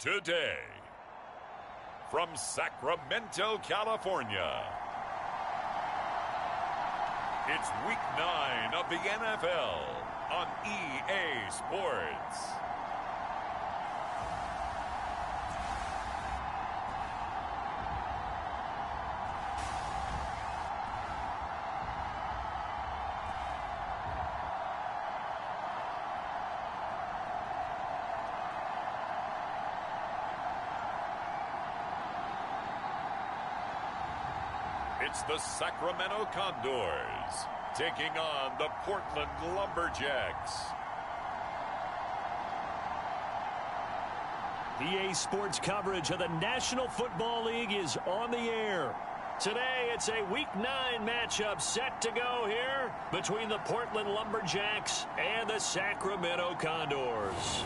today. From Sacramento, California, it's Week 9 of the NFL on EA Sports. It's the Sacramento Condors taking on the Portland Lumberjacks. EA Sports coverage of the National Football League is on the air. Today, it's a Week 9 matchup set to go here between the Portland Lumberjacks and the Sacramento Condors.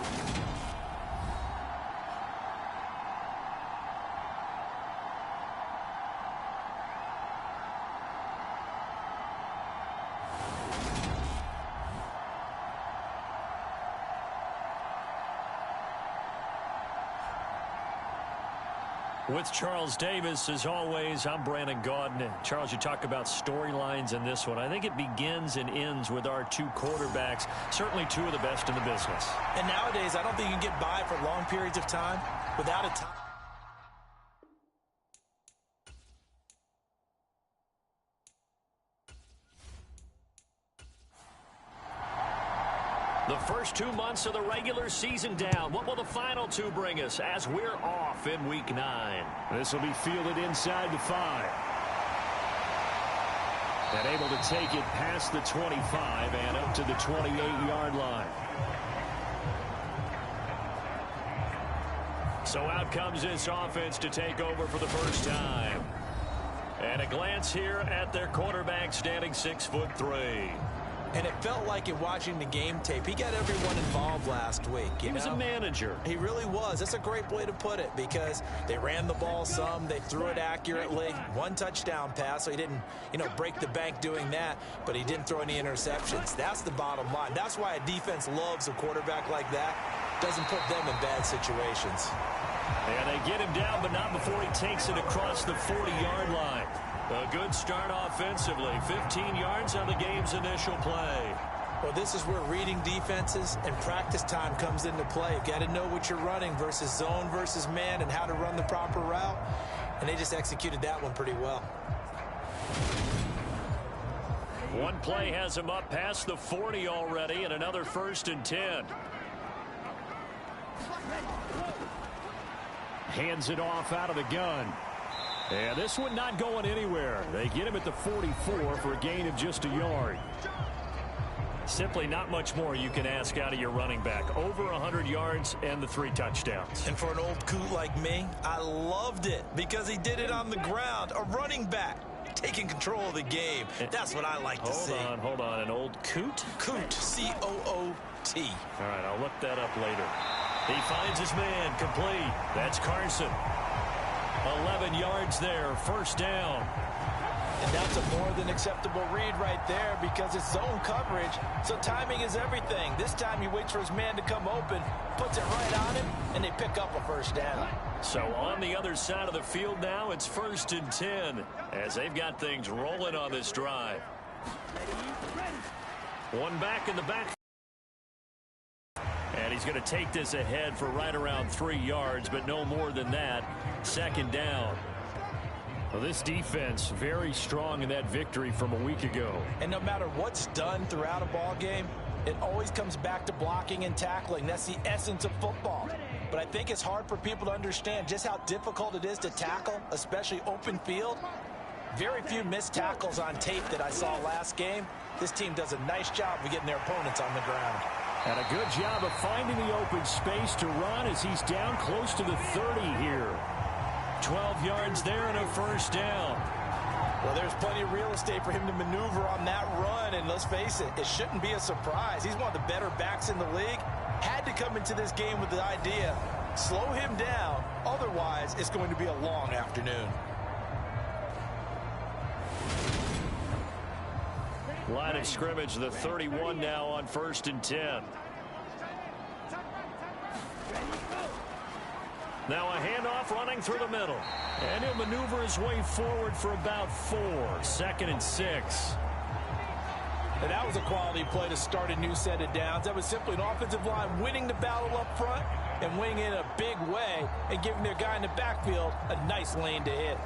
With Charles Davis, as always, I'm Brandon Gaudin. Charles, you talk about storylines in this one. I think it begins and ends with our two quarterbacks, certainly two of the best in the business. And nowadays, I don't think you can get by for long periods of time without a time. The first 2 months of the regular season down. What will the final two bring us as we're off in Week 9? This will be fielded inside the 5. And able to take it past the 25 and up to the 28-yard line. So out comes this offense to take over for the first time. And a glance here at their quarterback standing 6'3". And it felt like in watching the game tape, he got everyone involved last week. He was a manager. He really was. That's a great way to put it because they ran the ball some. They threw it accurately. One touchdown pass, so he didn't, break the bank doing that, but he didn't throw any interceptions. That's the bottom line. That's why a defense loves a quarterback like that. Doesn't put them in bad situations. And they get him down, but not before he takes it across the 40-yard line. A good start offensively. 15 yards on the game's initial play. Well, this is where reading defenses and practice time comes into play. You've got to know what you're running versus zone versus man and how to run the proper route. And they just executed that one pretty well. One play has him up past the 40 already, and another 1st and 10. Hands it off out of the gun. And this one not going anywhere. They get him at the 44 for a gain of just a yard. Simply not much more you can ask out of your running back. Over 100 yards and the 3 touchdowns. And for an old coot like me, I loved it because he did it on the ground. A running back taking control of the game. That's what I like to see. Hold on. An old coot? Coot, C-O-O-T. All right, I'll look that up later. He finds his man complete. That's Carson. 11 yards there, 1st down. And that's a more than acceptable read right there because it's zone coverage, so timing is everything. This time he waits for his man to come open, puts it right on him, and they pick up a 1st down. So on the other side of the field now, it's 1st and 10 as they've got things rolling on this drive. One back in the back. And he's going to take this ahead for right around 3 yards, but no more than that. 2nd down. Well, this defense very strong in that victory from a week ago. And no matter what's done throughout a ball game, it always comes back to blocking and tackling. That's the essence of football. But I think it's hard for people to understand just how difficult it is to tackle, especially open field. Very few missed tackles on tape that I saw last game. This team does a nice job of getting their opponents on the ground. And a good job of finding the open space to run as he's down close to the 30 here. 12 yards there and a 1st down. Well, there's plenty of real estate for him to maneuver on that run, and let's face it, it shouldn't be a surprise. He's one of the better backs in the league. Had to come into this game with the idea, slow him down, otherwise it's going to be a long afternoon. Line of scrimmage, the 31 now on 1st and 10. Now a handoff running through the middle. And he'll maneuver his way forward for about 4. 2nd and 6. And that was a quality play to start a new set of downs. That was simply an offensive line winning the battle up front and winning it in a big way and giving their guy in the backfield a nice lane to hit.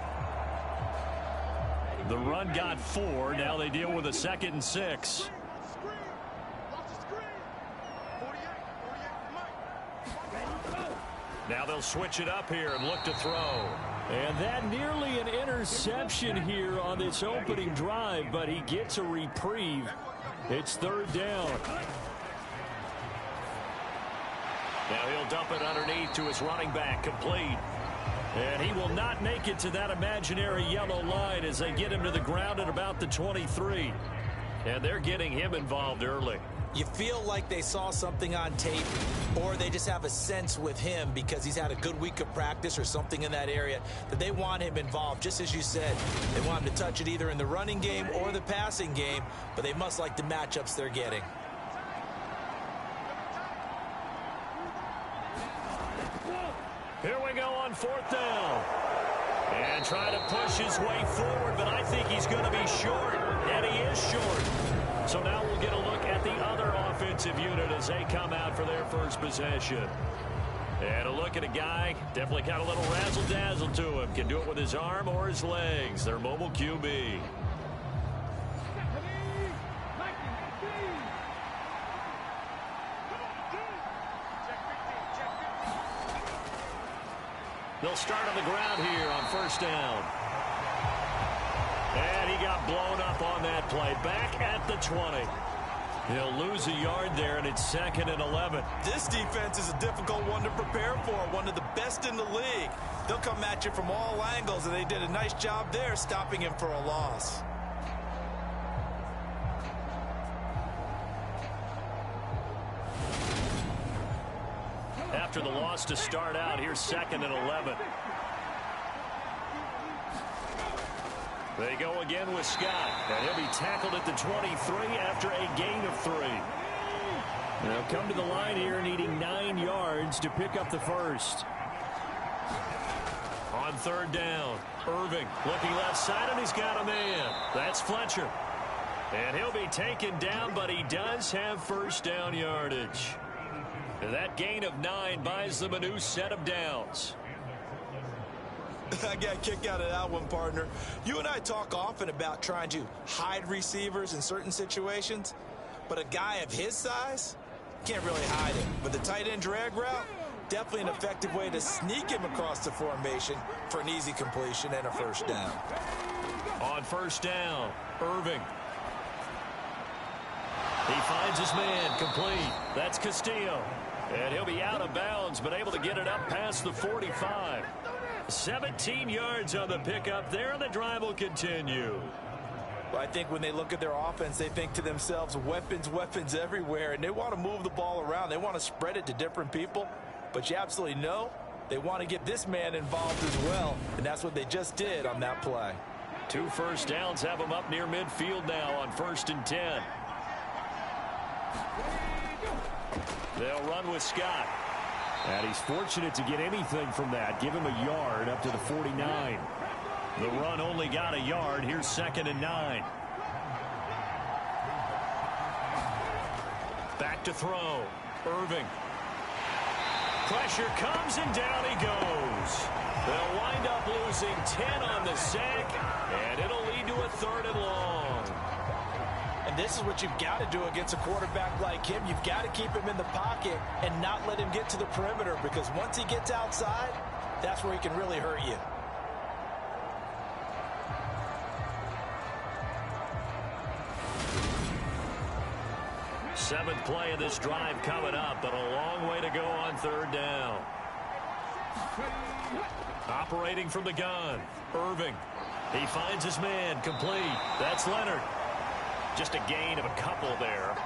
The run got 4. Now they deal with a 2nd and 6. Now they'll switch it up here and look to throw. And that nearly an interception here on this opening drive, but he gets a reprieve. It's 3rd down. Now he'll dump it underneath to his running back, complete. And he will not make it to that imaginary yellow line as they get him to the ground at about the 23. And they're getting him involved early. You feel like they saw something on tape, or they just have a sense with him because he's had a good week of practice or something in that area that they want him involved. Just as you said, they want him to touch it either in the running game or the passing game, but they must like the matchups they're getting. Here we go on 4th down. And trying to push his way forward, but I think he's going to be short. And he is short. So now we'll get a look at the other offensive unit as they come out for their first possession. And a look at a guy, definitely got a little razzle-dazzle to him. Can do it with his arm or his legs. Their mobile QB. They'll start on the ground here on 1st down. And he got blown up on that play. Back at the 20. He'll lose a yard there, and it's 2nd and 11. This defense is a difficult one to prepare for. One of the best in the league. They'll come at you from all angles, and they did a nice job there stopping him for a loss. After the loss to start out, here's 2nd and 11. They go again with Scott, and he'll be tackled at the 23 after a gain of 3. They'll come to the line here needing 9 yards to pick up the first. On 3rd down, Irving looking left side, and he's got a man. That's Fletcher. And he'll be taken down, but he does have 1st down yardage. And that gain of 9 buys them a new set of downs. I got a kick out of that one, partner. You and I talk often about trying to hide receivers in certain situations, but a guy of his size can't really hide him. But the tight end drag route, definitely an effective way to sneak him across the formation for an easy completion and a 1st down. On 1st down, Irving. He finds his man, complete. That's Castillo. And he'll be out of bounds, but able to get it up past the 45. 17 yards on the pickup there, and the drive will continue. Well, I think when they look at their offense, they think to themselves, weapons, weapons everywhere, and they want to move the ball around. They want to spread it to different people, but you absolutely know they want to get this man involved as well, and that's what they just did on that play. 2 first downs have them up near midfield now on 1st and 10. They'll run with Scott. And he's fortunate to get anything from that. Give him a yard up to the 49. The run only got a yard. Here's 2nd and 9. Back to throw. Irving. Pressure comes, and down he goes. They'll wind up losing 10 on the sack, and it'll lead to a 3rd and long. And this is what you've got to do against a quarterback like him. You've got to keep him in the pocket and not let him get to the perimeter, because once he gets outside, that's where he can really hurt you. Seventh play of this drive coming up, but a long way to go on 3rd down. Operating from the gun, Irving. He finds his man, complete. That's Leonard. Just a gain of a couple there.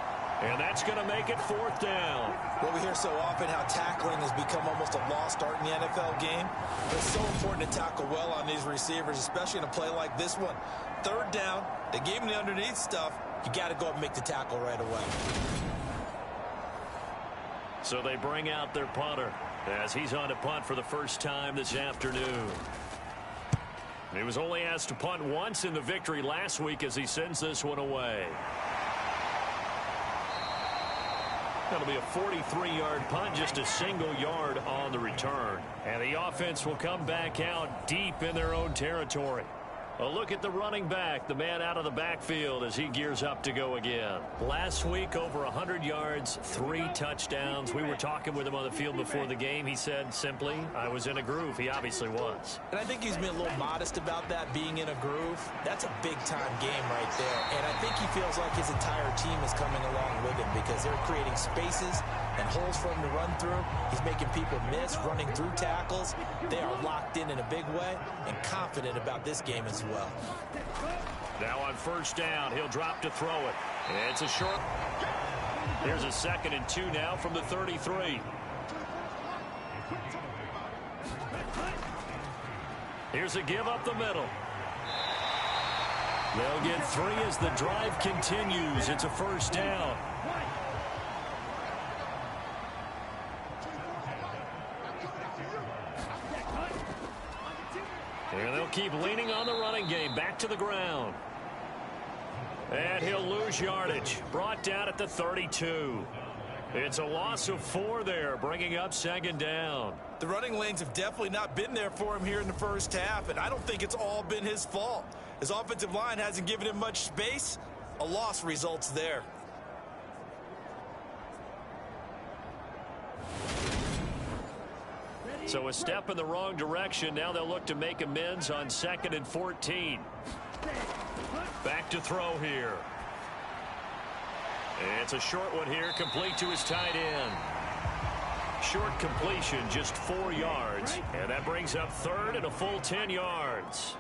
And that's going to make it 4th down. Well, we hear so often how tackling has become almost a lost art in the NFL game. It's so important to tackle well on these receivers, especially in a play like this one. 3rd down, they gave him the underneath stuff. You got to go up and make the tackle right away. So they bring out their punter as he's on to punt for the first time this afternoon. He was only asked to punt once in the victory last week as he sends this one away. That'll be a 43-yard punt, just a single yard on the return. And the offense will come back out deep in their own territory. A look at the running back, the man out of the backfield as he gears up to go again. Last week, over 100 yards, 3 touchdowns. We were talking with him on the field before the game. He said simply, I was in a groove. He obviously was. And I think he's been a little modest about that, being in a groove. That's a big-time game right there. And I think he feels like his entire team is coming along with him because they're creating spaces and holes for him to run through. He's making people miss, running through tackles. They are locked in a big way and confident about this game as well. Now on first down, he'll drop to throw it. It's a short. Here's a 2nd and 2 now from the 33. Here's a give up the middle. They'll get 3 as the drive continues. It's a first down. And they'll keep leaning on the running game. Back to the ground. And he'll lose yardage. Brought down at the 32. It's a loss of 4 there, bringing up 2nd down. The running lanes have definitely not been there for him here in the first half, and I don't think it's all been his fault. His offensive line hasn't given him much space. A loss results there. So a step in the wrong direction. Now they'll look to make amends on 2nd and 14. Back to throw here. It's a short one here, complete to his tight end. Short completion, just 4 yards. And that brings up 3rd and a full 10 yards.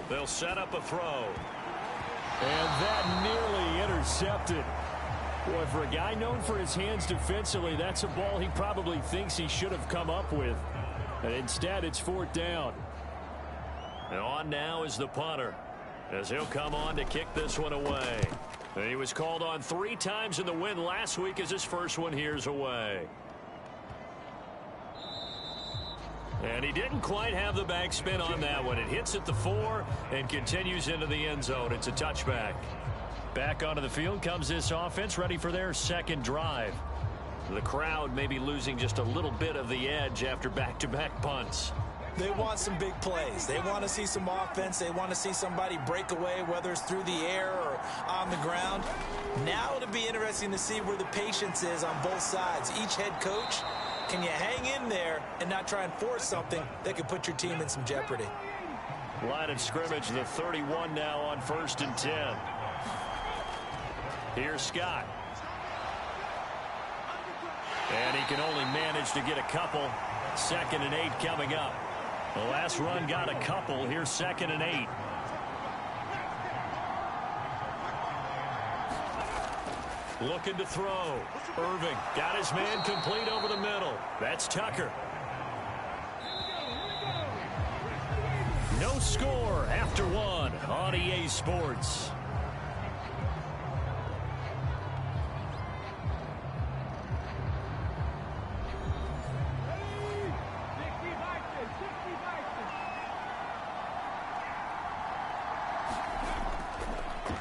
They'll set up a throw. And that nearly intercepted. Boy, for a guy known for his hands defensively, that's a ball he probably thinks he should have come up with. And instead, it's 4th down. And on now is the punter, as he'll come on to kick this one away. And he was called on 3 times in the win last week as his first one here's away. And he didn't quite have the backspin on that one. It hits at the 4 and continues into the end zone. It's a touchback. Back onto the field comes this offense, ready for their 2nd drive. The crowd may be losing just a little bit of the edge after back-to-back punts. They want some big plays. They want to see some offense. They want to see somebody break away, whether it's through the air or on the ground. Now it'll be interesting to see where the patience is on both sides. Each head coach, can you hang in there and not try and force something that could put your team in some jeopardy? Line of scrimmage, the 31 now on 1st and 10. Here's Scott. And he can only manage to get a couple. 2nd and 8 coming up. The last run got a couple. Here's 2nd and 8. Looking to throw. Irving got his man complete over the middle. That's Tucker. No score after 1 on EA Sports.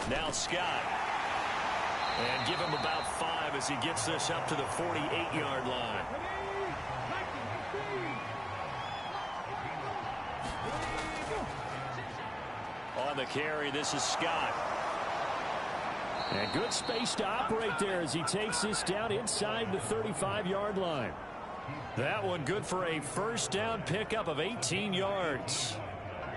Now Scott. And give him about 5 as he gets this up to the 48-yard line. On the carry, this is Scott. And good space to operate there as he takes this down inside the 35-yard line. That one good for a first down pickup of 18 yards.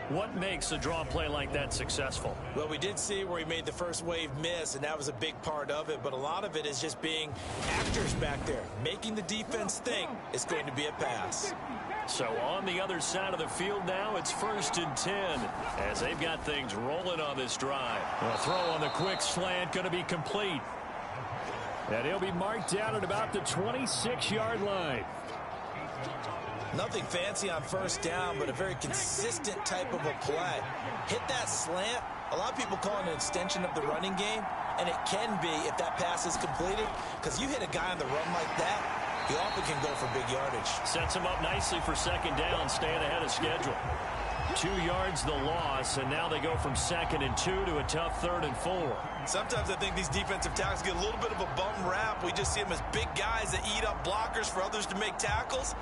What makes a draw play like that successful? Well, we did see where he made the first wave miss, and that was a big part of it. But a lot of it is just being actors back there, making the defense think it's going to be a pass. So on the other side of the field now, it's 1st and 10 as they've got things rolling on this drive. A throw on the quick slant going to be complete. And he'll be marked down at about the 26-yard line. Nothing fancy on first down, but a very consistent type of a play. Hit that slant. A lot of people call it an extension of the running game. And it can be if that pass is completed, because you hit a guy on the run like that, he often can go for big yardage. Sets him up nicely for second down, staying ahead of schedule. 2 yards the loss, and now they go from 2nd and 2 to a tough 3rd and 4. Sometimes I think these defensive tackles get a little bit of a bum rap. We just see them as big guys that eat up blockers for others to make tackles.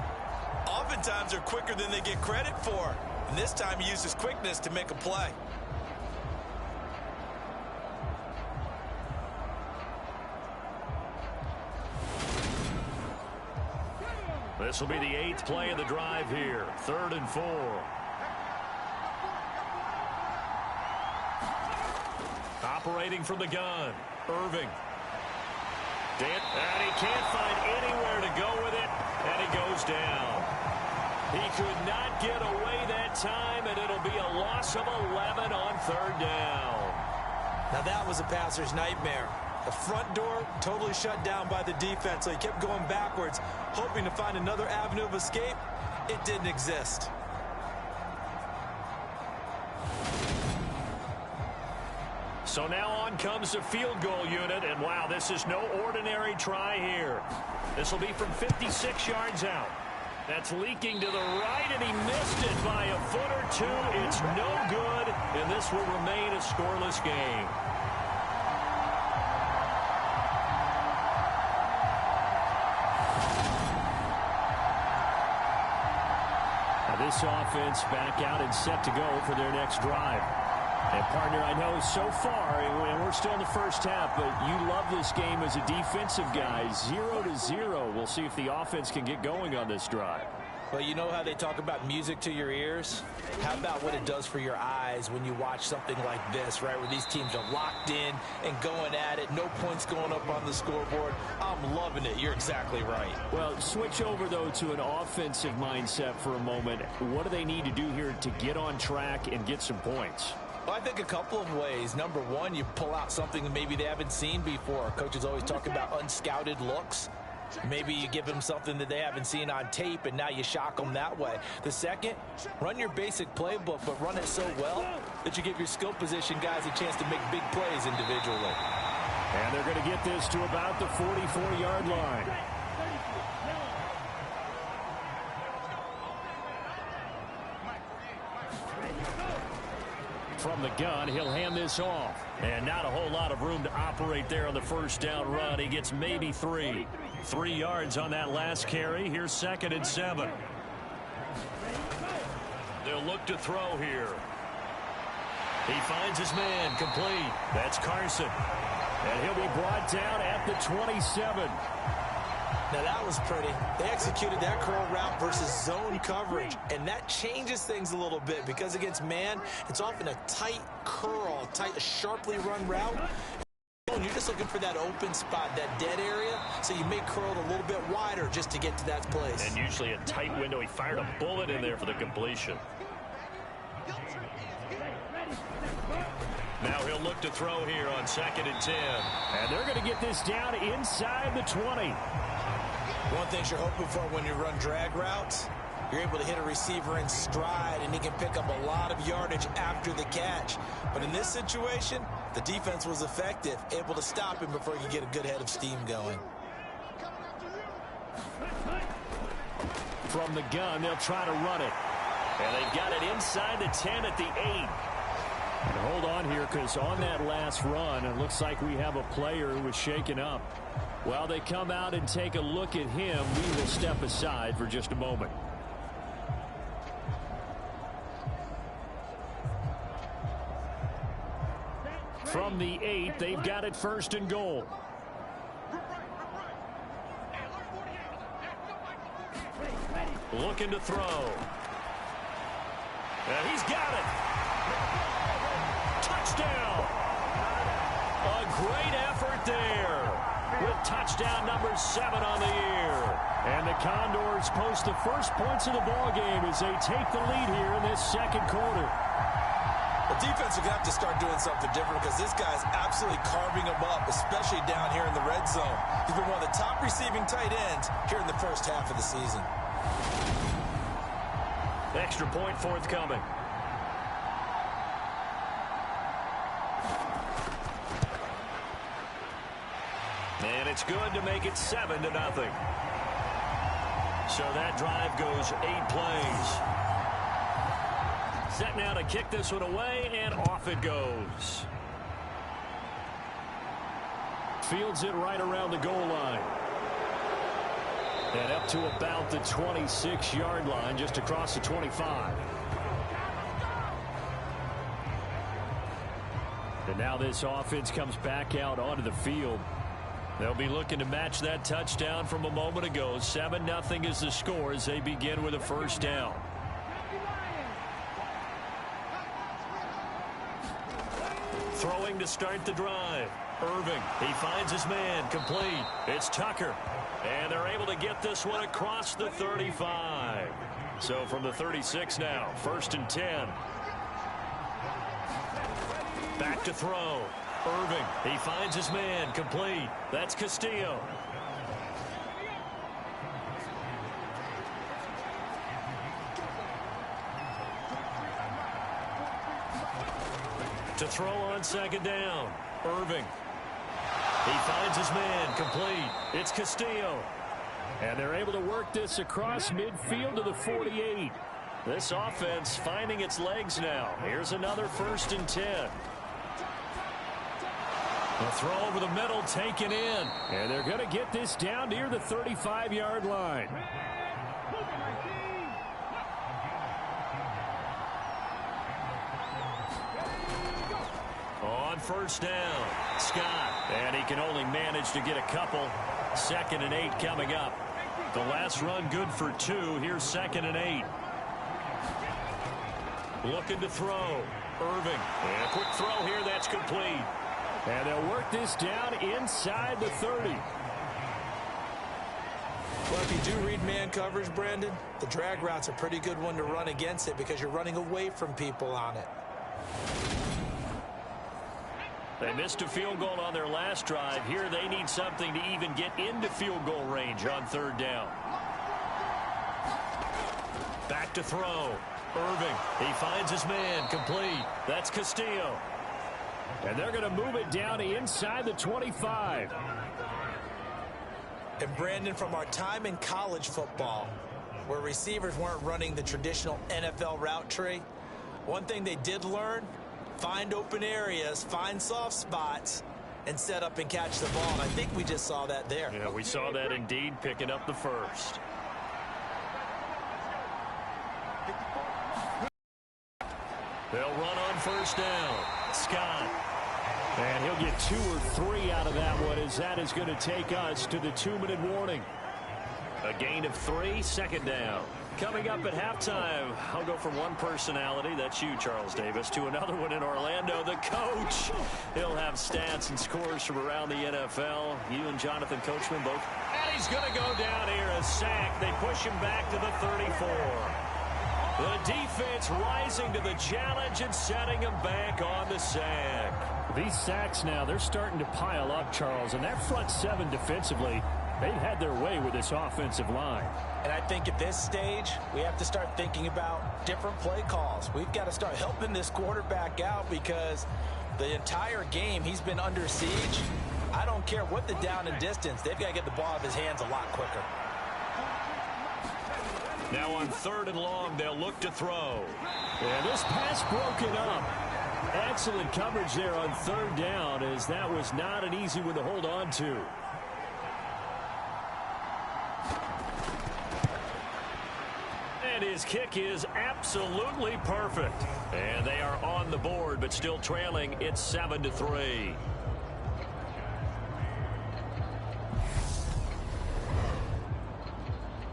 Oftentimes they're quicker than they get credit for. And this time he used his quickness to make a play. This will be the 8th play of the drive here. 3rd and 4. Operating from the gun, Irving. And he can't find anywhere to go with it, and he goes down. He could not get away that time, and it'll be a loss of 11 on 3rd down. Now that was a passer's nightmare. The front door totally shut down by the defense, so he kept going backwards, hoping to find another avenue of escape. It didn't exist. So now on comes the field goal unit, and wow, this is no ordinary try here. This will be from 56 yards out. That's leaking to the right, and he missed it by a foot or two. It's no good, and this will remain a scoreless game. Now this offense back out and set to go for their next drive. And, partner, I know so far, and we're still in the first half, but you love this game as a defensive guy. 0-0. We'll see if the offense can get going on this drive. Well, you know how they talk about music to your ears? How about what it does for your eyes when you watch something like this, right, where these teams are locked in and going at it, no points going up on the scoreboard? I'm loving it. You're exactly right. Well, switch over, though, to an offensive mindset for a moment. What do they need to do here to get on track and get some points? Well, I think a couple of ways. Number one, you pull out something that maybe they haven't seen before. Coaches always talk about unscouted looks. Maybe you give them something that they haven't seen on tape, and now you shock them that way. The second, run your basic playbook, but run it so well that you give your skill position guys a chance to make big plays individually. And they're going to get this to about the 44-yard line. From the gun, he'll hand this off. And not a whole lot of room to operate there on the first down run. He gets maybe 3. 3 yards on that last carry. Here's 2nd and 7. They'll look to throw here. He finds his man complete. That's Carson. And he'll be brought down at the 27. Now that was pretty. They executed that curl route versus zone coverage, and that changes things a little bit because against man, it's often a tight curl, a sharply run route. And you're just looking for that open spot, that dead area, so you may curl it a little bit wider just to get to that place. And usually a tight window. He fired a bullet in there for the completion. Now he'll look to throw here on 2nd and 10. And they're going to get this down inside the 20. One thing you're hoping for when you run drag routes, you're able to hit a receiver in stride, and he can pick up a lot of yardage after the catch. But in this situation, the defense was effective, able to stop him before he could get a good head of steam going. From the gun, they'll try to run it. And they've got it inside the 10 at the 8. And hold on here, because on that last run, it looks like we have a player who was shaken up. While they come out and take a look at him, we will step aside for just a moment. From the 8, they've got it 1st and goal. Looking to throw. And he's got it. Touchdown. A great effort there. With touchdown number 7 on the year. And the Condors post the first points of the ball game as they take the lead here in this 2nd quarter. The defense are going to have to start doing something different because this guy's absolutely carving them up, especially down here in the red zone. He's been one of the top receiving tight ends here in the first half of the season. Extra point forthcoming. it's good to make it 7-0. So that drive goes 8 plays. Set now to kick this one away, and off it goes. Fields it right around the goal line. And up to about the 26-yard line, just across the 25. And now this offense comes back out onto the field. They'll be looking to match that touchdown from a moment ago. 7-0 is the score as they begin with a first down. Throwing to start the drive. Irving, he finds his man, complete. It's Tucker. And they're able to get this one across the 35. So from the 36 now, 1st and 10. Back to throw. Irving, he finds his man, complete. That's Castillo. To throw on 2nd down. Irving. He finds his man, complete. It's Castillo. And they're able to work this across midfield to the 48. This offense finding its legs now. Here's another 1st and 10. A throw over the middle taken in. And they're going to get this down near the 35-yard line. On 1st down, Scott. And he can only manage to get a couple. 2nd and 8 coming up. The last run good for 2. Here's 2nd and 8. Looking to throw. Irving. And a quick throw here. That's complete. And they'll work this down inside the 30. Well, if you do read man coverage, Brandon, the drag route's a pretty good one to run against it because you're running away from people on it. They missed a field goal on their last drive. Here they need something to even get into field goal range on 3rd down. Back to throw. Irving, he finds his man, complete. That's Castillo. And they're going to move it down inside the 25. And Brandon, from our time in college football, where receivers weren't running the traditional NFL route tree, one thing they did learn, find open areas, find soft spots, and set up and catch the ball. And I think we just saw that there. Yeah, we saw that indeed, picking up the 1st. They'll run on 1st down. Scott. And he'll get 2 or 3 out of that one, as that is going to take us to the 2-minute warning. A gain of 3, 2nd down. Coming up at halftime, I'll go from one personality, that's you, Charles Davis, to another one in Orlando, the coach. He'll have stats and scores from around the NFL. You and Jonathan Coachman both. And he's going to go down here, a sack. They push him back to the 34. The defense rising to the challenge and setting him back on the sack. These sacks now, they're starting to pile up, Charles, and that front 7 defensively, they've had their way with this offensive line. And I think at this stage, we have to start thinking about different play calls. We've got to start helping this quarterback out because the entire game he's been under siege. I don't care what the down and distance. They've got to get the ball out of his hands a lot quicker. Now on 3rd and long, they'll look to throw. And this pass broken up. Excellent coverage there on 3rd down, as that was not an easy one to hold on to. And his kick is absolutely perfect. And they are on the board, but still trailing. It's 7-3.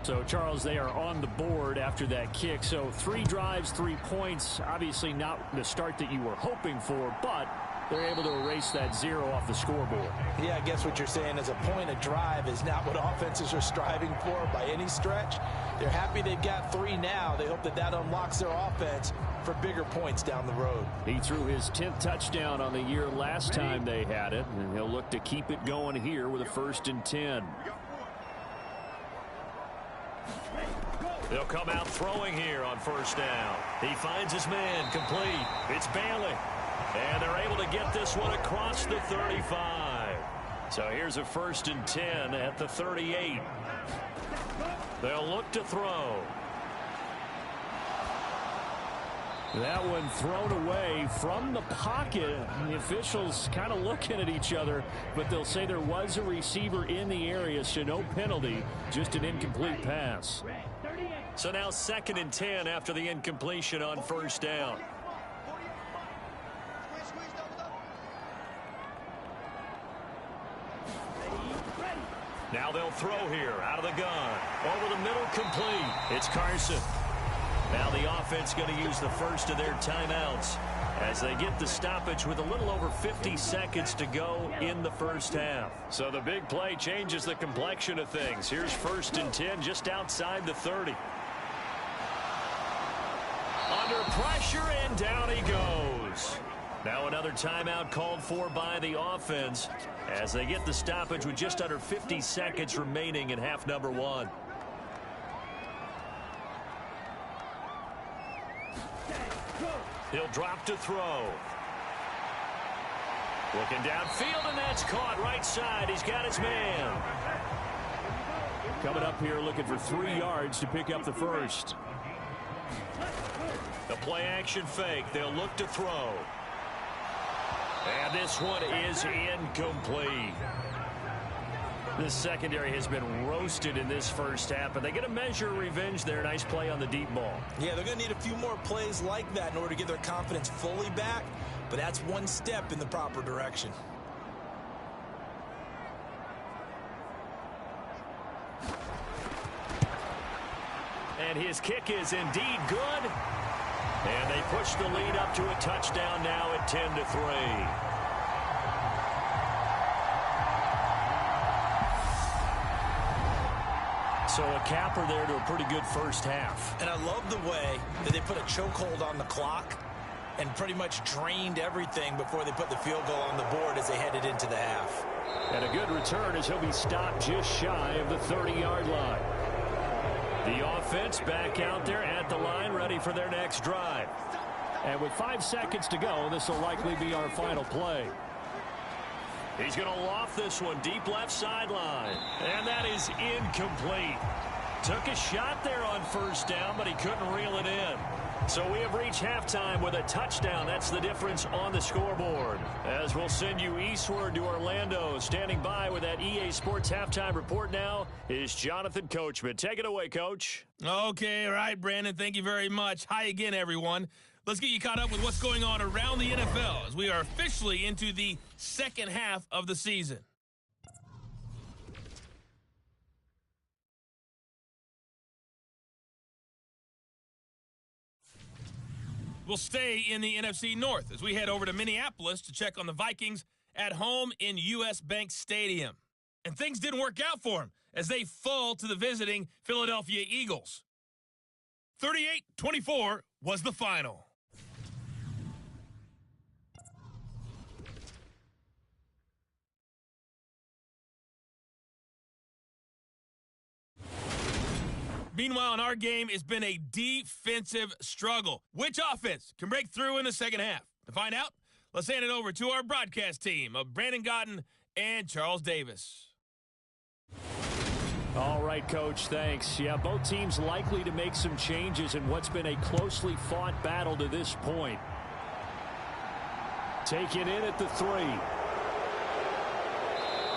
So, Charles, they are on the board after that kick. So 3 drives, 3 points. Obviously not the start that you were hoping for, but they're able to erase that 0 off the scoreboard. Yeah, I guess what you're saying is a point of drive is not what offenses are striving for by any stretch. They're happy they've got 3 now. They hope that that unlocks their offense for bigger points down the road. He threw his 10th touchdown on the year last time they had it, and he'll look to keep it going here with a 1st and 10. They'll come out throwing here on 1st down. He finds his man, complete. It's Bailey. And they're able to get this one across the 35. So here's a 1st and 10 at the 38. They'll look to throw. That one thrown away from the pocket. The officials kind of looking at each other, but they'll say there was a receiver in the area, so no penalty, just an incomplete pass. So now 2nd and 10 after the incompletion on 1st down. Now they'll throw here out of the gun. Over the middle, complete. It's Carson. Now the offense going to use the first of their timeouts as they get the stoppage with a little over 50 seconds to go in the 1st half. So the big play changes the complexion of things. Here's 1st and 10 just outside the 30. Under pressure, and down he goes. Now another timeout called for by the offense as they get the stoppage with just under 50 seconds remaining in half number 1. He'll drop to throw. Looking downfield, and that's caught right side. He's got his man. Coming up here looking for 3 yards to pick up the first. The play action fake. They'll look to throw. And this one is incomplete. This secondary has been roasted in this 1st half, but they get a measure of revenge there. Nice play on the deep ball. Yeah, they're going to need a few more plays like that in order to get their confidence fully back, but that's one step in the proper direction. And his kick is indeed good. And they push the lead up to a touchdown now at 10-3. So a capper there to a pretty good 1st half. And I love the way that they put a chokehold on the clock and pretty much drained everything before they put the field goal on the board as they headed into the half. And a good return as he'll be stopped just shy of the 30-yard line. The offense back out there at the line, ready for their next drive. And with 5 seconds to go, this will likely be our final play. He's going to loft this one deep left sideline. And that is incomplete. Took a shot there on 1st down, but he couldn't reel it in. So we have reached halftime with a touchdown. That's the difference on the scoreboard. As we'll send you eastward to Orlando. Standing by with that EA Sports halftime report now is Jonathan Coachman. Take it away, Coach. Okay, all right, Brandon. Thank you very much. Hi again, everyone. Let's get you caught up with what's going on around the NFL as we are officially into the 2nd half of the season. We'll stay in the NFC North as we head over to Minneapolis to check on the Vikings at home in U.S. Bank Stadium. And things didn't work out for them as they fall to the visiting Philadelphia Eagles. 38-24 was the final. Meanwhile, in our game, it's been a defensive struggle. Which offense can break through in the 2nd half? To find out, let's hand it over to our broadcast team of Brandon Gotten and Charles Davis. All right, Coach, thanks. Yeah, both teams likely to make some changes in what's been a closely fought battle to this point. Taken in at the 3.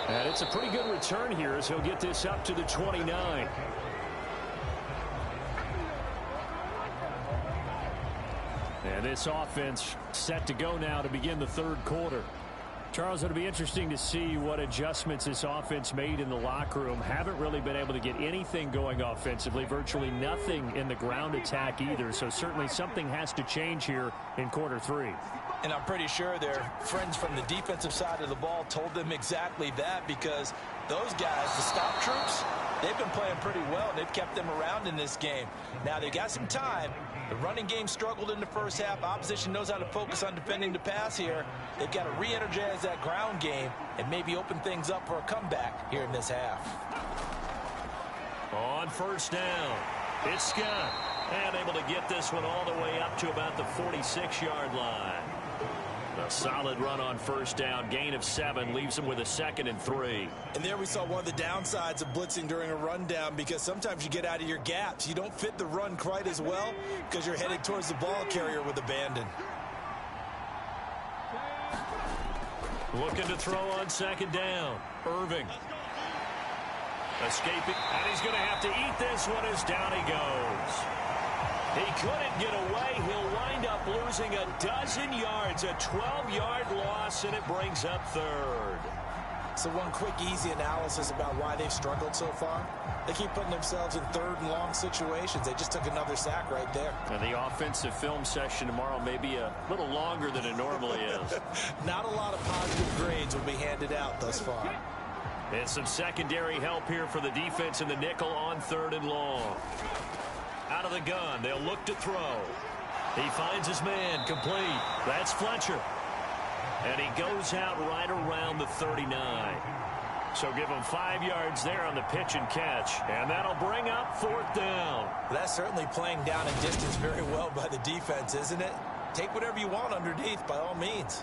And it's a pretty good return here as he'll get this up to the 29. And this offense set to go now to begin the 3rd quarter. Charles, it'll be interesting to see what adjustments this offense made in the locker room. Haven't really been able to get anything going offensively, virtually nothing in the ground attack either. So certainly something has to change here in quarter 3. And I'm pretty sure their friends from the defensive side of the ball told them exactly that, because those guys, the stop troops, they've been playing pretty well, and they've kept them around in this game. Now, they've got some time. The running game struggled in the 1st half. Opposition knows how to focus on defending the pass here. They've got to re-energize that ground game and maybe open things up for a comeback here in this half. On 1st down, it's Scott. And able to get this one all the way up to about the 46-yard line. A solid run on first down. Gain of 7 leaves him with a 2nd and 3. And there we saw one of the downsides of blitzing during a rundown, because sometimes you get out of your gaps. You don't fit the run quite as well because you're headed towards the ball carrier with abandon. Looking to throw on 2nd down. Irving. Escaping, and he's going to have to eat this one as down he goes. He couldn't get away. He'll wind up losing a dozen yards, a 12-yard loss, and it brings up 3rd. So one quick, easy analysis about why they've struggled so far. They keep putting themselves in 3rd and long situations. They just took another sack right there. And the offensive film session tomorrow may be a little longer than it normally is. Not a lot of positive grades will be handed out thus far. And some secondary help here for the defense in the nickel on 3rd and long. Out of the gun, they'll look to throw. He finds his man, complete. That's Fletcher. And he goes out right around the 39. So give him 5 yards there on the pitch and catch. And that'll bring up 4th down. That's certainly playing down in distance very well by the defense, isn't it? Take whatever you want underneath by all means.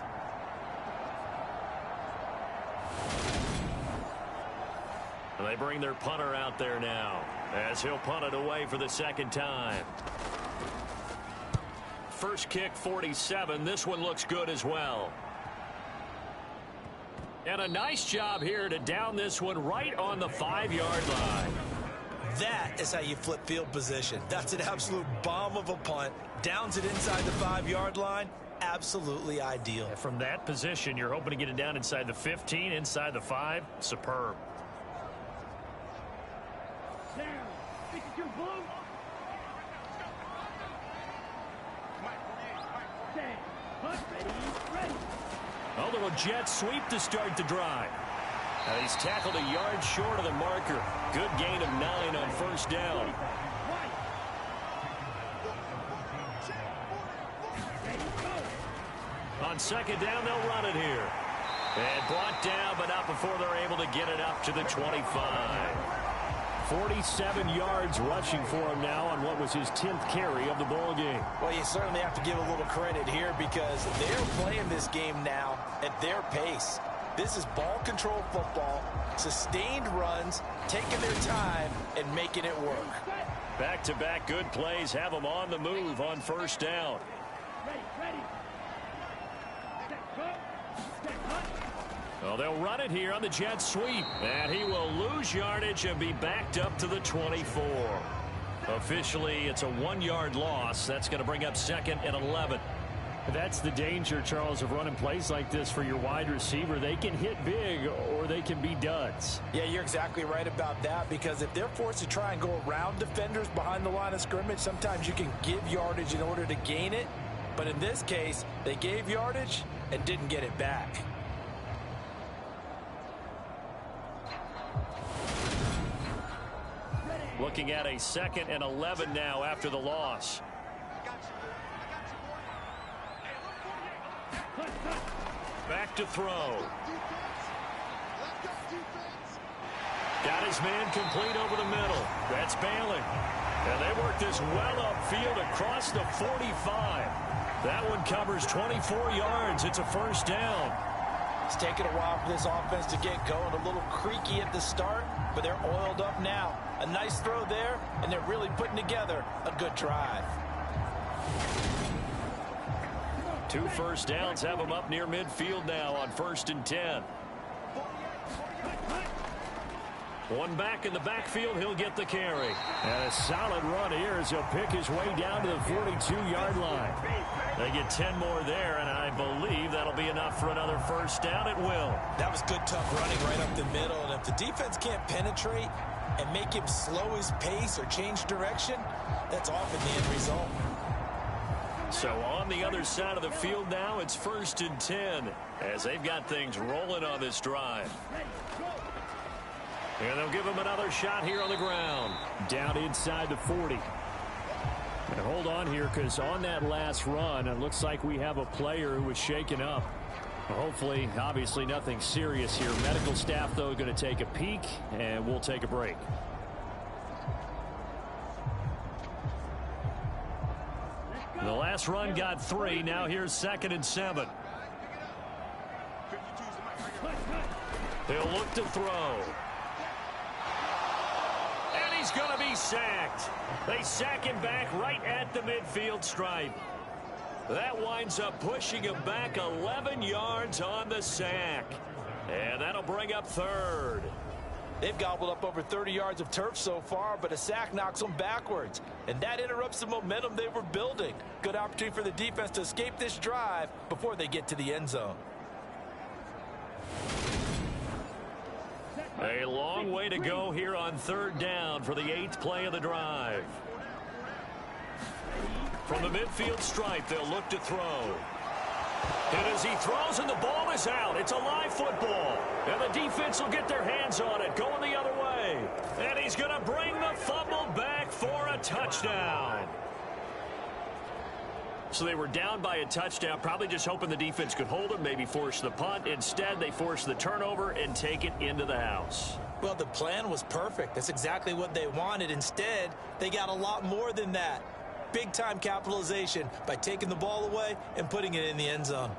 And they bring their punter out there now as he'll punt it away for the 2nd time. First kick, 47. This one looks good as well. And a nice job here to down this one right on the 5-yard line. That is how you flip field position. That's an absolute bomb of a punt. Downs it inside the 5-yard line. Absolutely ideal. And from that position, you're hoping to get it down inside the 15, inside the 5. Superb. A little jet sweep to start the drive. And he's tackled a yard short of the marker. Good gain of 9 on first down. On 2nd down, they'll run it here. And brought down, but not before they're able to get it up to the 25. 47 yards rushing for him now on what was his 10th carry of the ball game. Well, you certainly have to give a little credit here because they're playing this game now at their pace. This is ball control football, sustained runs, taking their time and making it work. Back-to-back good plays have them on the move on first down. Well, they'll run it here on the jet sweep. And he will lose yardage and be backed up to the 24. Officially, it's a 1-yard loss. That's going to bring up 2nd and 11. That's the danger, Charles, of running plays like this for your wide receiver. They can hit big or they can be duds. Yeah, you're exactly right about that, because if they're forced to try and go around defenders behind the line of scrimmage, sometimes you can give yardage in order to gain it. But in this case, they gave yardage and didn't get it back. Looking at a 2nd and 11 now after the loss. Back to throw. Got his man complete over the middle. That's Bailey. And they work this well upfield across the 45. That one covers 24 yards. It's a first down. It's taken a while for this offense to get going. A little creaky at the start, but they're oiled up now. A nice throw there, and they're really putting together a good drive. 2 first downs have them up near midfield now on 1st and 10. One back in the backfield, he'll get the carry. And a solid run here as he'll pick his way down to the 42-yard line. They get 10 more there, and I believe that'll be enough for another first down. It will. That was good, tough running right up the middle. And if the defense can't penetrate and make him slow his pace or change direction, that's often the end result. So on the other side of the field now, it's 1st and 10 as they've got things rolling on this drive. And they'll give him another shot here on the ground. Down inside the 40. And hold on here, because on that last run, it looks like we have a player who was shaken up. Hopefully, obviously nothing serious here. Medical staff, though, going to take a peek, and we'll take a break. The last run got 3. Now here's 2nd and 7. He'll look to throw. And he's going to be sacked. They sack him back right at the midfield stripe. That winds up pushing him back 11 yards on the sack. And that'll bring up third. They've gobbled up over 30 yards of turf so far, but a sack knocks them backwards. And that interrupts the momentum they were building. Good opportunity for the defense to escape this drive before they get to the end zone. A long way to go here on third down for the 8th play of the drive. From the midfield stripe, they'll look to throw. And as he throws and the ball is out, it's a live football. And the defense will get their hands on it, going the other way. And he's going to bring the fumble back for a touchdown. So they were down by a touchdown, probably just hoping the defense could hold them, maybe force the punt. Instead, they force the turnover and take it into the house. Well, the plan was perfect. That's exactly what they wanted. Instead, they got a lot more than that. Big-time capitalization by taking the ball away and putting it in the end zone.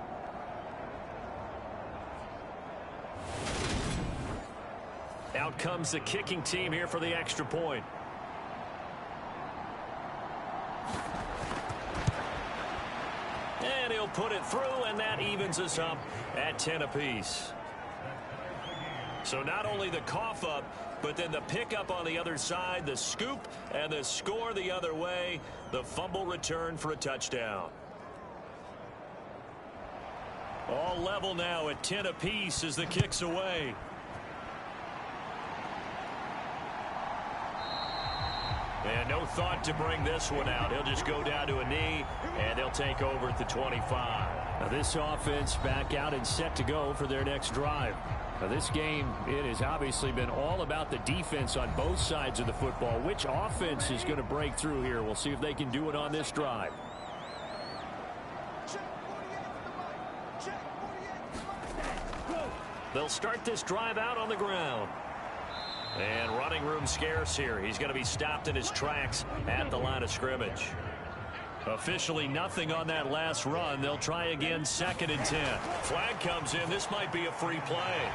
Out comes the kicking team here for the extra point. And he'll put it through, and that evens us up at 10 apiece. So not only the cough up, but then the pickup on the other side, the scoop, and the score the other way. The fumble return for a touchdown. All level now at 10 apiece as the kick's away. And no thought to bring this one out. He'll just go down to a knee, and they'll take over at the 25. Now this offense back out and set to go for their next drive. Now this game, it has obviously been all about the defense on both sides of the football. Which offense is going to break through here? We'll see if they can do it on this drive. They'll start this drive out on the ground. And running room scarce here. He's going to be stopped in his tracks at the line of scrimmage. Officially nothing on that last run. They'll try again, 2nd and 10. Flag comes in. This might be a free play.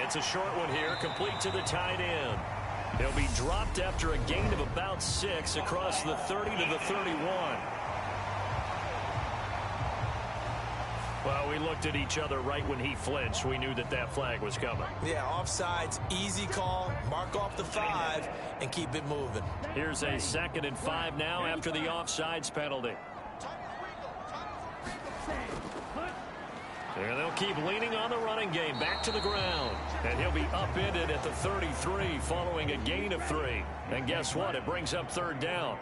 It's a short one here, complete to the tight end. He'll be dropped after a gain of about 6 across the 30 to the 31. Well, we looked at each other right when he flinched. We knew that that flag was coming. Yeah, offsides, easy call, mark off the 5, and keep it moving. Here's a 2nd and 5 now after the offsides penalty. And they'll keep leaning on the running game, back to the ground. And he'll be upended at the 33 following a gain of 3. And guess what? It brings up 3rd down.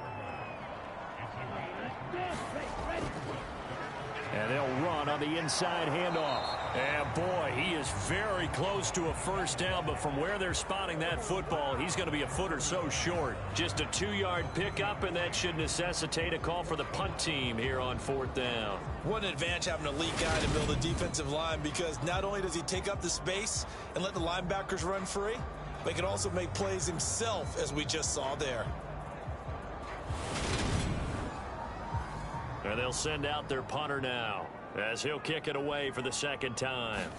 And they'll run on the inside handoff. And boy, he is very close to a 1st down, but from where they're spotting that football, he's going to be a foot or so short. Just a 2-yard pickup, and that should necessitate a call for the punt team here on 4th down. What an advantage having an elite guy to build a defensive line, because not only does he take up the space and let the linebackers run free, but he can also make plays himself, as we just saw there. And they'll send out their punter now as he'll kick it away for the 2nd time.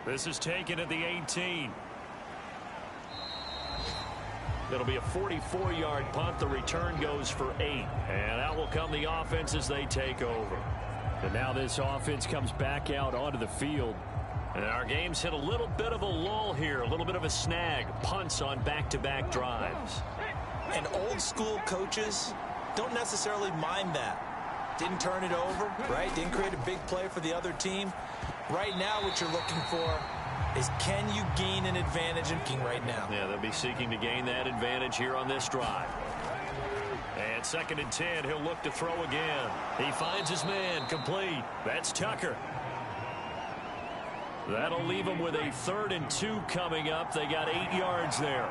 This is taken at the 18. It'll be a 44-yard punt. The return goes for 8. And out will come the offense as they take over. And now this offense comes back out onto the field. And our game's hit a little bit of a lull here, a little bit of a snag. Punts on back-to-back drives. And old-school coaches don't necessarily mind that. Didn't turn it over, right? Didn't create a big play for the other team. Right now, what you're looking for is, can you gain an advantage in right now? Yeah, they'll be seeking to gain that advantage here on this drive. And 2nd and 10, he'll look to throw again. He finds his man, complete. That's Tucker. That'll leave them with a 3rd and 2 coming up. They got 8 yards there.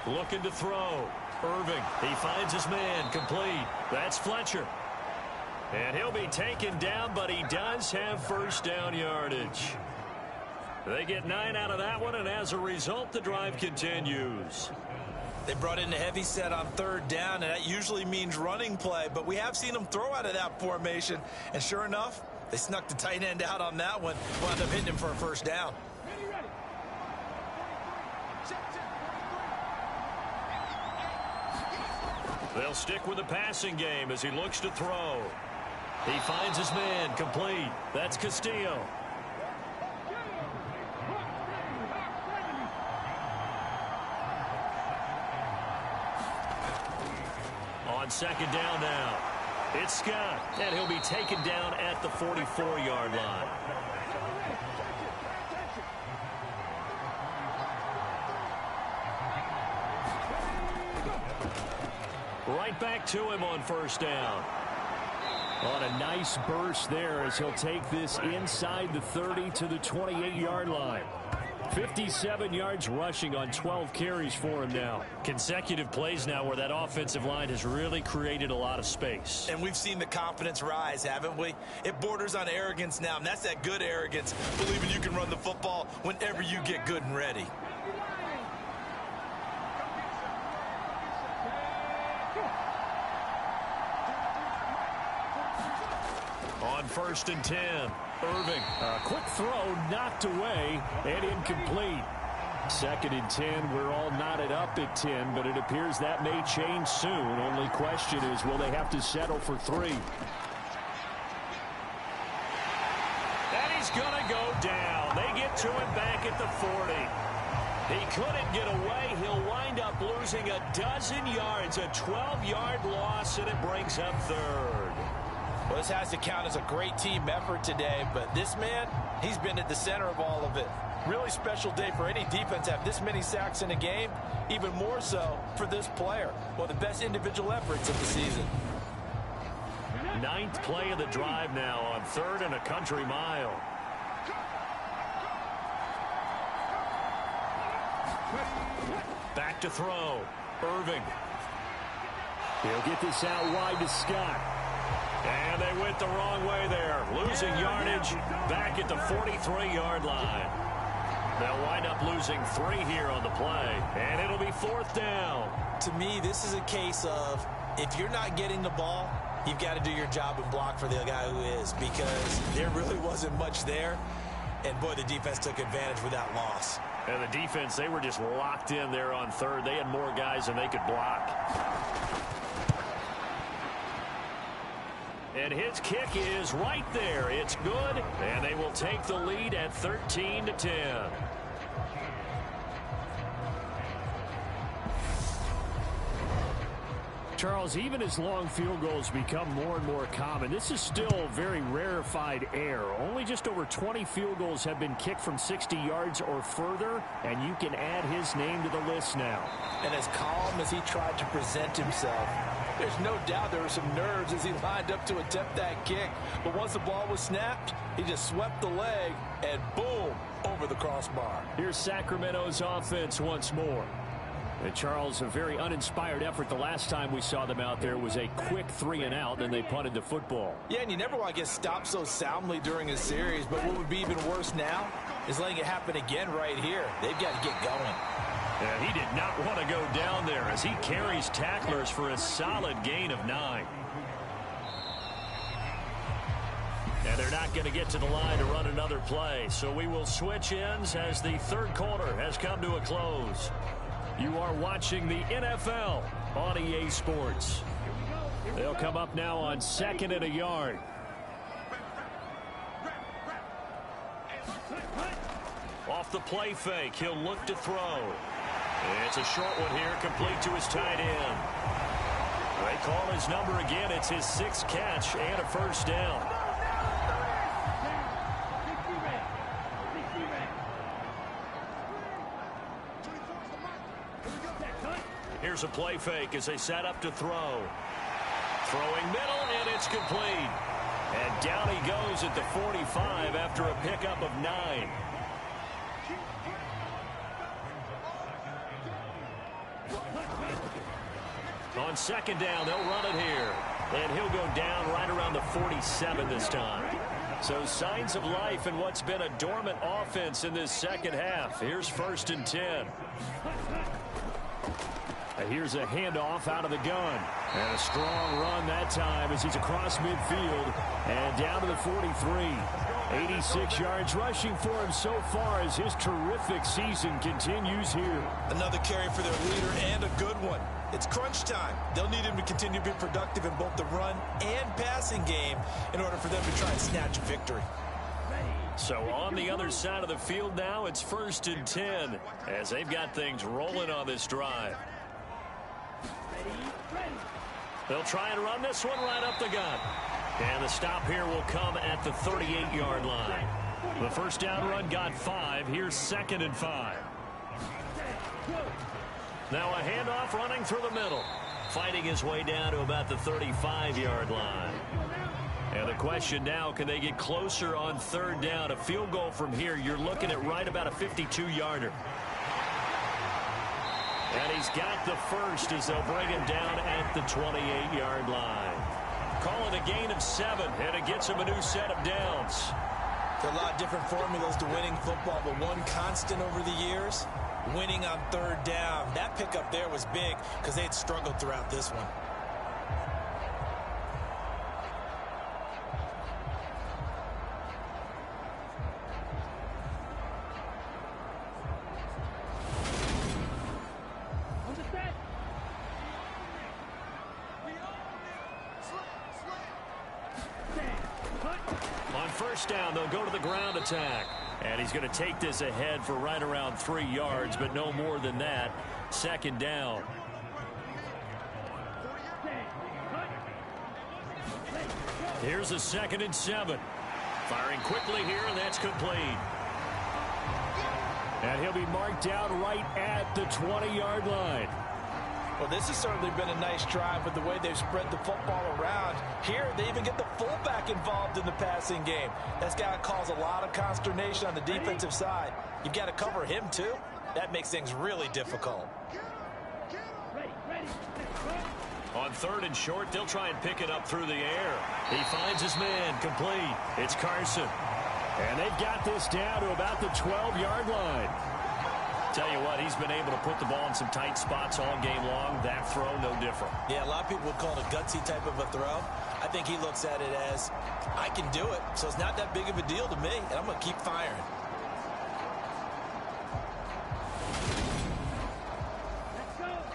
Looking to throw. Irving. He finds his man. Complete. That's Fletcher. And he'll be taken down, but he does have 1st down yardage. They get 9 out of that one, and as a result, the drive continues. They brought in the heavy set on third down, and that usually means running play, but we have seen them throw out of that formation, and sure enough, they snuck the tight end out on that one, wound up hitting him for a first down. They'll stick with the passing game as he looks to throw. He finds his man, complete. That's Castillo. On second down now, it's Scott, and he'll be taken down at the 44-yard line. Right back to him on first down. On a nice burst there as he'll take this inside the 30 to the 28-yard line. 57 yards rushing on 12 carries for him now. Consecutive plays now where that offensive line has really created a lot of space. And we've seen the confidence rise, haven't we? It borders on arrogance now, and that's that good arrogance, believing you can run the football whenever you get good and ready. On first and 10, Irving. A quick throw knocked away and incomplete. Second and 10, we're all knotted up at 10, but it appears that may change soon. Only question is, will they have to settle for 3? And he's going to go down. They get to him back at the 40. He couldn't get away. He'll wind up losing a dozen yards, a 12-yard loss, and it brings up third. Well, this has to count as a great team effort today, but this man, he's been at the center of all of it. Really special day for any defense to have this many sacks in a game, even more so for this player. One of the best individual efforts of the season. 9th play of the drive now on 3rd and a country mile. Back to throw. Irving. He'll get this out wide to Scott. And they went the wrong way there. Losing yardage back at the 43-yard line. They'll wind up losing 3 here on the play. And it'll be 4th down. To me, this is a case of if you're not getting the ball, you've got to do your job and block for the guy who is, because there really wasn't much there. And, boy, the defense took advantage with that loss. And the defense, they were just locked in there on 3rd. They had more guys than they could block. And his kick is right there. It's good, and they will take the lead at 13-10. Charles, even as long field goals become more and more common, this is still very rarefied air. Only just over 20 field goals have been kicked from 60 yards or further, and you can add his name to the list now. And as calm as he tried to present himself, there's no doubt there were some nerves as he lined up to attempt that kick. But once the ball was snapped, he just swept the leg and boom, over the crossbar. Here's Sacramento's offense once more. And Charles, a very uninspired effort the last time we saw them out there was a quick 3 and out, and they punted the football. Yeah, and you never want to get stopped so soundly during a series, but what would be even worse now is letting it happen again right here. They've got to get going. And he did not want to go down there as he carries tacklers for a solid gain of 9. And they're not going to get to the line to run another play, so we will switch ends as the 3rd quarter has come to a close. You are watching the NFL on EA Sports. They'll come up now on 2nd and a yard. Off the play fake, he'll look to throw. It's a short one here, complete to his tight end. They call his number again. It's his 6th catch and a first down. Here's a play fake as they set up to throw. Throwing middle, and it's complete. And down he goes at the 45 after a pickup of 9. On 2nd down, they'll run it here. And he'll go down right around the 47 this time. So signs of life in what's been a dormant offense in this second half. Here's 1st and 10. Here's a handoff out of the gun. And a strong run that time as he's across midfield and down to the 43. 86 yards rushing for him so far as his terrific season continues here. Another carry for their leader and a good one. It's crunch time. They'll need him to continue to be productive in both the run and passing game in order for them to try and snatch a victory. So on the other side of the field now, it's 1st and 10 as they've got things rolling on this drive. They'll try and run this one right up the gut. And the stop here will come at the 38-yard line. The first down run got 5. Here's 2nd and 5. Now a handoff running through the middle. Fighting his way down to about the 35-yard line. And the question now, can they get closer on 3rd down? A field goal from here, you're looking at right about a 52-yarder. And he's got the first as they'll bring him down at the 28-yard line. Call it a gain of 7, and it gets him a new set of downs. There are a lot of different formulas to winning football, but one constant over the years, winning on 3rd down. That pickup there was big because they had struggled throughout this one. First down, they'll go to the ground attack. And he's going to take this ahead for right around 3 yards, but no more than that. 2nd down. Here's a 2nd and 7. Firing quickly here, and that's complete. And he'll be marked down right at the 20-yard line. Well, this has certainly been a nice drive with the way they've spread the football around. Here, they even get the fullback involved in the passing game. That's got to cause a lot of consternation on the defensive side. You've got to cover him, too. That makes things really difficult. On 3rd and short, they'll try and pick it up through the air. He finds his man, complete. It's Carson. And they've got this down to about the 12-yard line. Tell you what, he's been able to put the ball in some tight spots all game long. That throw, no different. Yeah, a lot of people would call it a gutsy type of a throw. I think he looks at it as, I can do it, so it's not that big of a deal to me, and I'm going to keep firing.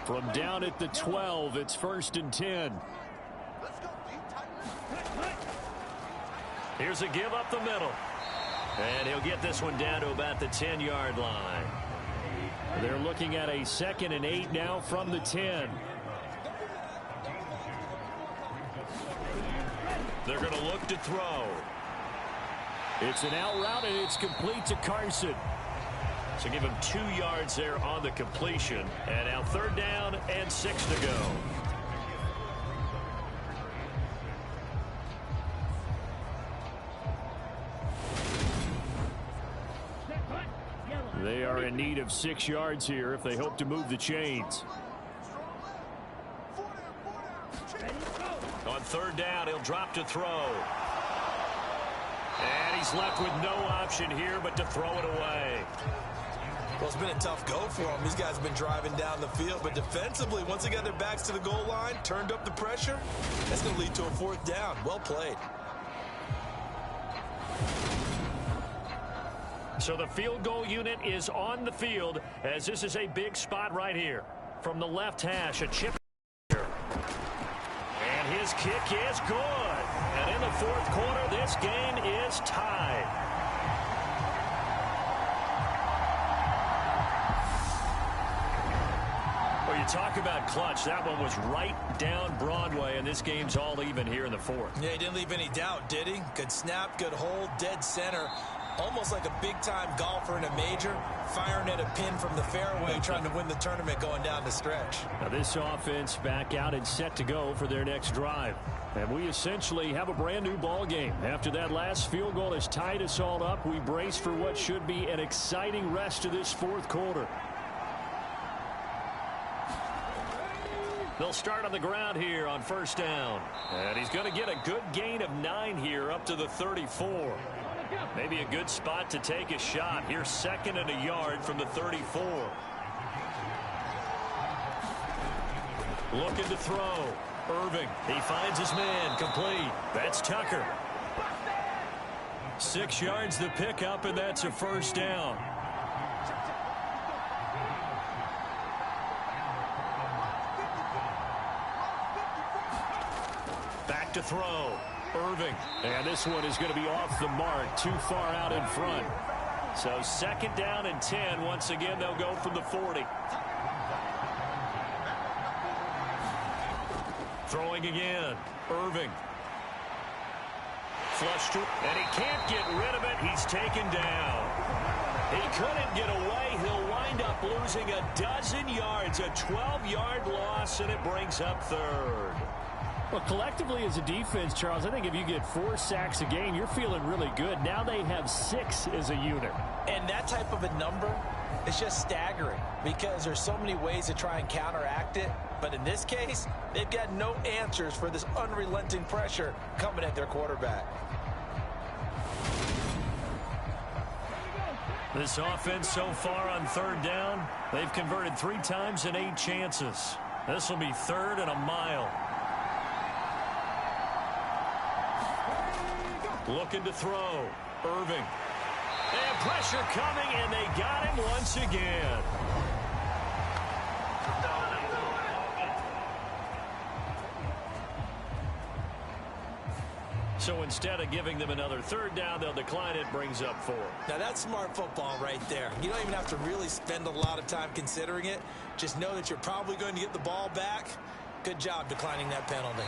From down at the 12, it's 1st and 10. Here's a give up the middle. And he'll get this one down to about the 10-yard line. They're looking at a 2nd and 8 now from the 10. They're going to look to throw. It's an out route, and it's complete to Carson. So give him 2 yards there on the completion. And now 3rd down and 6 to go. They are in need of 6 yards here if they hope to move the chains. On 3rd down, he'll drop to throw. And he's left with no option here but to throw it away. Well, it's been a tough go for them. These guys have been driving down the field, but defensively, once they got their backs to the goal line, turned up the pressure, that's going to lead to a 4th down. Well played. So the field goal unit is on the field as this is a big spot right here. From the left hash, a chip. And his kick is good. And in the 4th quarter, this game is tied. Well, you talk about clutch. That one was right down Broadway, and this game's all even here in the 4th. Yeah, he didn't leave any doubt, did he? Good snap, good hold, dead center. Almost like a big-time golfer in a major, firing at a pin from the fairway, trying to win the tournament going down the stretch. Now this offense back out and set to go for their next drive. And we essentially have a brand-new ball game. After that last field goal has tied us all up, we brace for what should be an exciting rest of this 4th quarter. They'll start on the ground here on 1st down. And he's going to get a good gain of 9 here up to the 34. Maybe a good spot to take a shot. Here's 2nd and a yard from the 34. Looking to throw. Irving. He finds his man. Complete. That's Tucker. 6 yards the pickup, and that's a first down. Back to throw. Irving. And this one is going to be off the mark. Too far out in front. So 2nd down and 10. Once again, they'll go from the 40. Throwing again. Irving. Flush to, and he can't get rid of it. He's taken down. He couldn't get away. He'll wind up losing a dozen yards. A 12-yard loss, and it brings up 3rd. Well, collectively as a defense, Charles, I think if you get 4 sacks a game, you're feeling really good. Now they have 6 as a unit. And that type of a number is just staggering because there's so many ways to try and counteract it. But in this case, they've got no answers for this unrelenting pressure coming at their quarterback. This offense so far on 3rd down, they've converted 3 times in 8 chances. This will be 3rd and a mile. Looking to throw. Irving. And pressure coming, and they got him once again. So instead of giving them another 3rd down, they'll decline it. Brings up 4. Now that's smart football right there. You don't even have to really spend a lot of time considering it. Just know that you're probably going to get the ball back. Good job declining that penalty.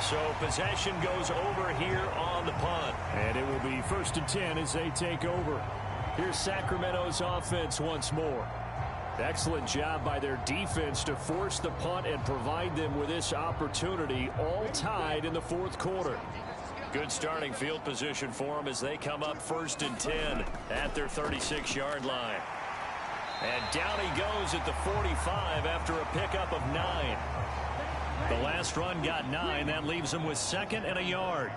So possession goes over here on the punt. And it will be 1st and 10 as they take over. Here's Sacramento's offense once more. Excellent job by their defense to force the punt and provide them with this opportunity, all tied in the 4th quarter. Good starting field position for them as they come up 1st and 10 at their 36-yard line. And down he goes at the 45 after a pickup of 9. The last run got 9. That leaves them with 2nd and a yard.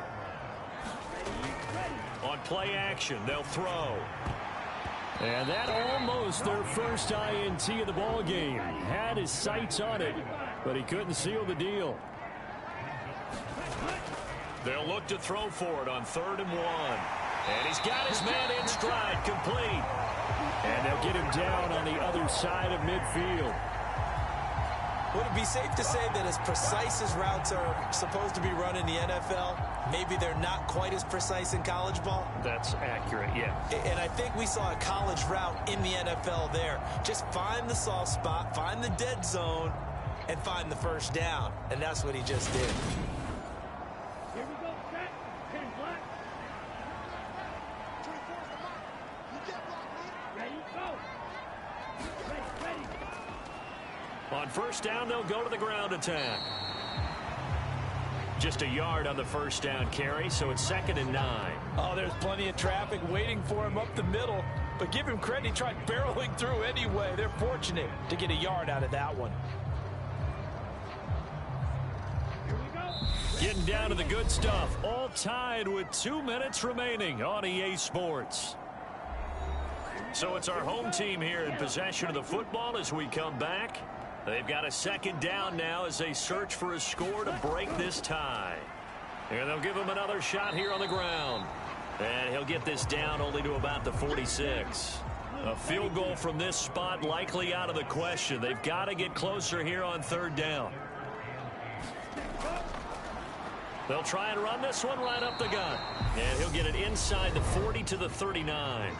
On play action, they'll throw. And that almost their first INT of the ball game. Had his sights on it, but he couldn't seal the deal. They'll look to throw for it on 3rd and 1. And he's got his man in stride, complete. And they'll get him down on the other side of midfield. Would it be safe to say that as precise as routes are supposed to be run in the NFL, maybe they're not quite as precise in college ball? That's accurate, yeah. And I think we saw a college route in the NFL there. Just find the soft spot, find the dead zone, and find the 1st down. And that's what he just did. Here we go, set, 10 black. Ready, go. Ready. On 1st down, they'll go to the ground attack. Just a yard on the 1st down carry, so it's 2nd and 9. Oh, there's plenty of traffic waiting for him up the middle. But give him credit, he tried barreling through anyway. They're fortunate to get a yard out of that one. Here we go. Getting down to the good stuff. All tied with 2 minutes remaining on EA Sports. So it's our home team here in possession of the football as we come back. They've got a 2nd down now as they search for a score to break this tie. And they'll give him another shot here on the ground. And he'll get this down only to about the 46. A field goal from this spot likely out of the question. They've got to get closer here on 3rd down. They'll try and run this one right up the gut. And he'll get it inside the 40 to the 39.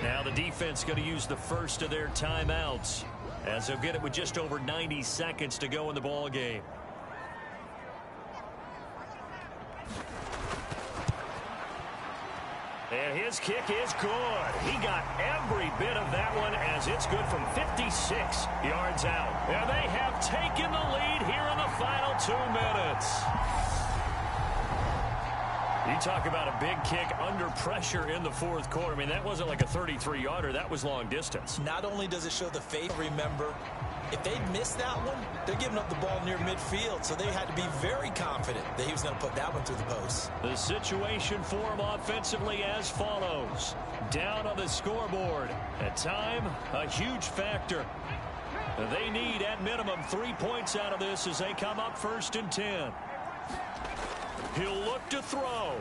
Now the defense going to use the first of their timeouts, as they'll get it with just over 90 seconds to go in the ball game. And his kick is good. He got every bit of that one as it's good from 56 yards out. And they have taken the lead here in the final 2 minutes. You talk about a big kick under pressure in the 4th quarter. I mean, that wasn't like a 33-yarder. That was long distance. Not only does it show the faith, remember, if they'd missed that one, they're giving up the ball near midfield, so they had to be very confident that he was going to put that one through the post. The situation for him offensively as follows. Down on the scoreboard. At time, a huge factor. They need, at minimum, 3 points out of this as they come up 1st and 10. He'll look to throw.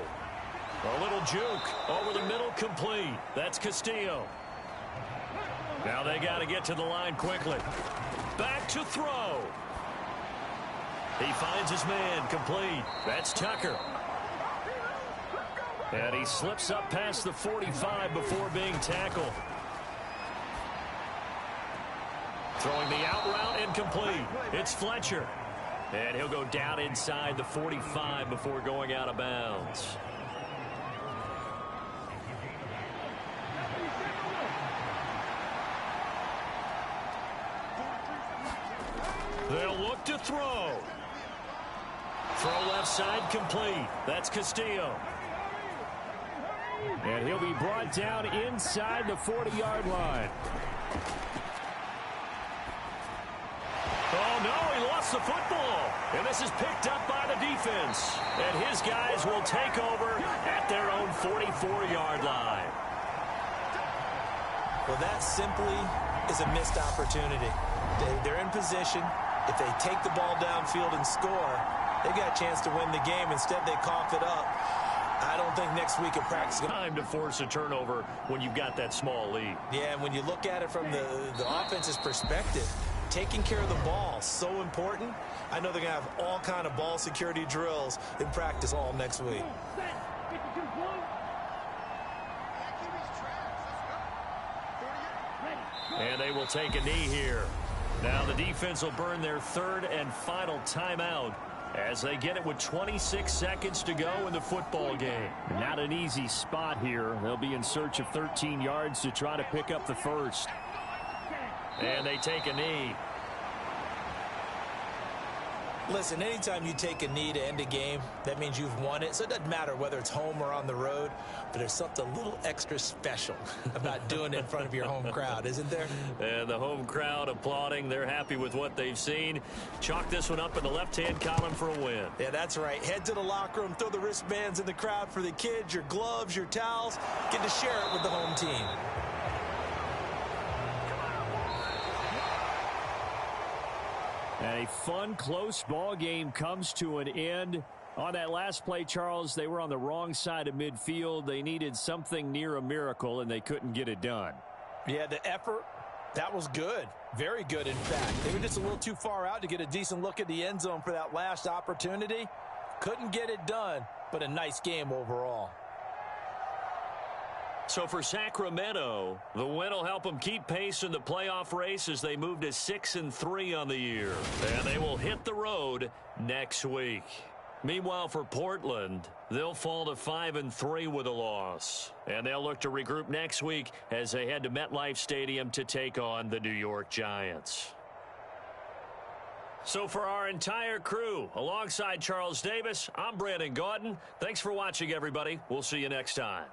A little juke over the middle, complete. That's Castillo. Now they got to get to the line quickly. Back to throw. He finds his man, complete. That's Tucker. And he slips up past the 45 before being tackled. Throwing the out route, incomplete. It's Fletcher. And he'll go down inside the 45 before going out of bounds. They'll look to throw. Throw left side, complete. That's Castillo. And he'll be brought down inside the 40-yard line. Oh, no, he lost the football. And this is picked up by the defense. And his guys will take over at their own 44-yard line. Well, that simply is a missed opportunity. They're in position. If they take the ball downfield and score, they got a chance to win the game. Instead, they cough it up. I don't think next week in practice. Time to force a turnover when you've got that small lead. Yeah, and when you look at it from the offense's perspective, taking care of the ball, so important. I know they're going to have all kind of ball security drills in practice all next week. And they will take a knee here. Now the defense will burn their 3rd and final timeout as they get it with 26 seconds to go in the football game. Not an easy spot here. They'll be in search of 13 yards to try to pick up the first. And they take a knee. Listen, anytime you take a knee to end a game, that means you've won it. So it doesn't matter whether it's home or on the road, but there's something a little extra special about doing it in front of your home crowd, isn't there? And the home crowd applauding. They're happy with what they've seen. Chalk this one up in the left-hand column for a win. Yeah, that's right. Head to the locker room, throw the wristbands in the crowd for the kids, your gloves, your towels. Get to share it with the home team. A fun, close ball game comes to an end. On that last play, Charles, they were on the wrong side of midfield. They needed something near a miracle, and they couldn't get it done. Yeah, the effort, that was good. Very good, in fact. They were just a little too far out to get a decent look at the end zone for that last opportunity. Couldn't get it done, but a nice game overall. So for Sacramento, the win will help them keep pace in the playoff race as they move to 6-3 on the year. And they will hit the road next week. Meanwhile, for Portland, they'll fall to 5-3 with a loss. And they'll look to regroup next week as they head to MetLife Stadium to take on the New York Giants. So for our entire crew, alongside Charles Davis, I'm Brandon Gaudin. Thanks for watching, everybody. We'll see you next time.